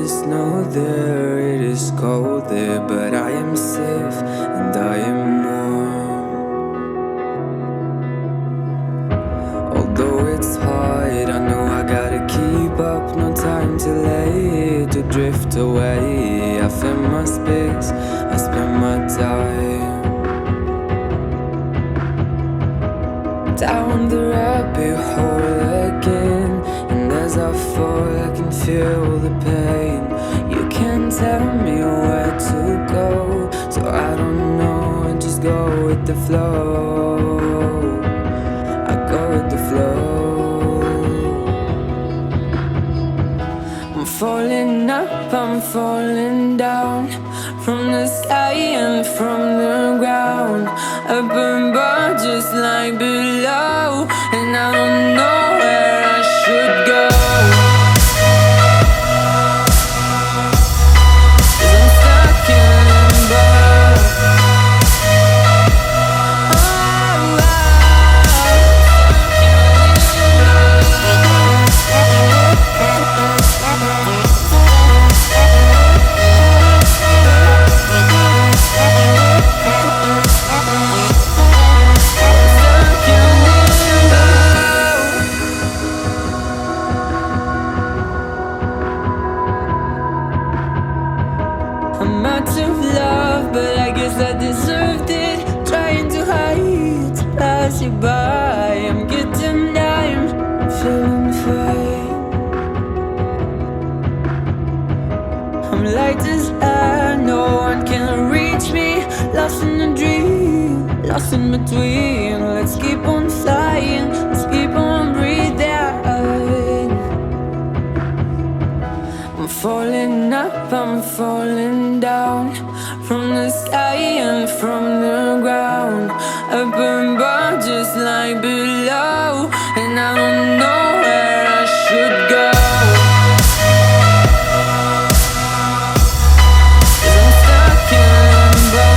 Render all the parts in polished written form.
is snow there, it is cold there, but I am safe and I am warm. Although it's hard, I know I gotta keep up, no time to late, to drift away. I fill my space, I spend my time down the rabbit hole again, and as I fall I can feel the pain. You can't tell me where to go, so I don't know, and just go with the flow. I go with the flow. I'm falling up, I'm falling down, from the sky and from the ground. Up above just like below, and I don't know where I should go. 'Cause I'm stuck in limbo. I'm out of love, but I guess I deserved it. Trying to hide, to pass you by. I'm getting time, feeling fine. I'm light as air, no one can reach me. Lost in a dream, lost in between. Let's keep on flying, let's keep on breathing. I'm falling up, I'm falling down, from the sky and from the ground. Up above just like below, and I don't know where I should go. 'Cause I'm stuck in limbo.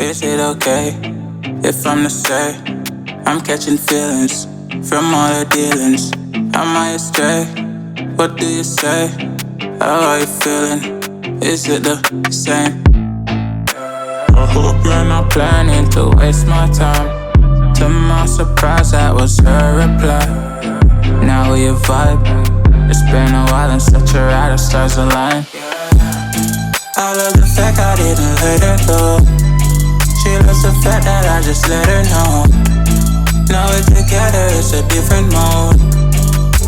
Is it okay if I'm to say I'm catching feelings from all the dealings? Am I astray? What do you say? How are you feeling? Is it the same? I hope you're not planning to waste my time. To my surprise, that was her reply. Now we vibe. It's been a while and such a ride, the stars align. I love the fact I didn't let her go. She loves the fact that I just let her know. Now we're together, it's a different mode.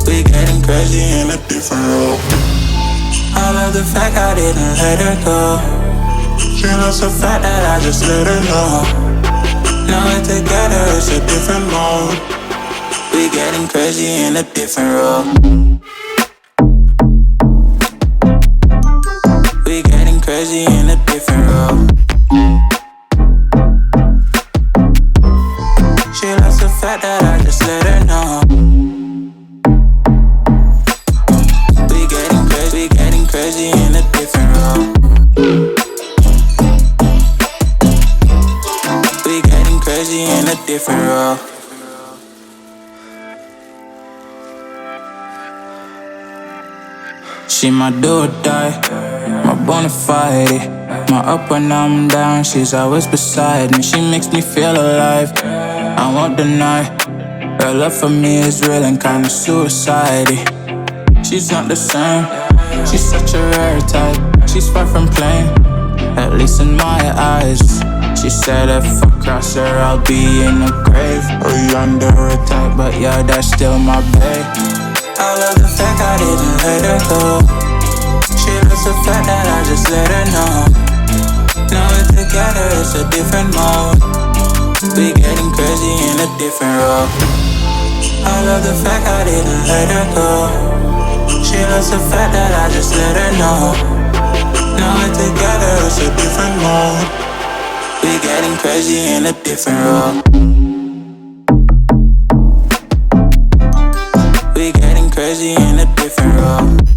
We getting crazy in a different role. I love the fact I didn't let her go. She loves the fact that I just let her know. Now we're together, it's a different mode. We getting crazy in a different role. We getting crazy in a different role. She loves the fact that I just let her know. We getting crazy in a different role. We getting crazy in a different role. She my do or die, my bona fide. My up when I'm down, she's always beside me. She makes me feel alive, I won't deny. Her love for me is real and kinda suicide-y. She's not the same, she's such a rare type. She's far from plain, at least in my eyes. She said if I cross her, I'll be in the grave or under her type, but yeah, that's still my babe. I love the fact I didn't let her go. She loves the fact that I just let her know. Now we're together, it's a different mode. We getting crazy in a different role. I love the fact I didn't let her go. She loves the fact that I just let her know. Now we're together, it's a different mode. We getting crazy in a different role. We getting crazy in a different role.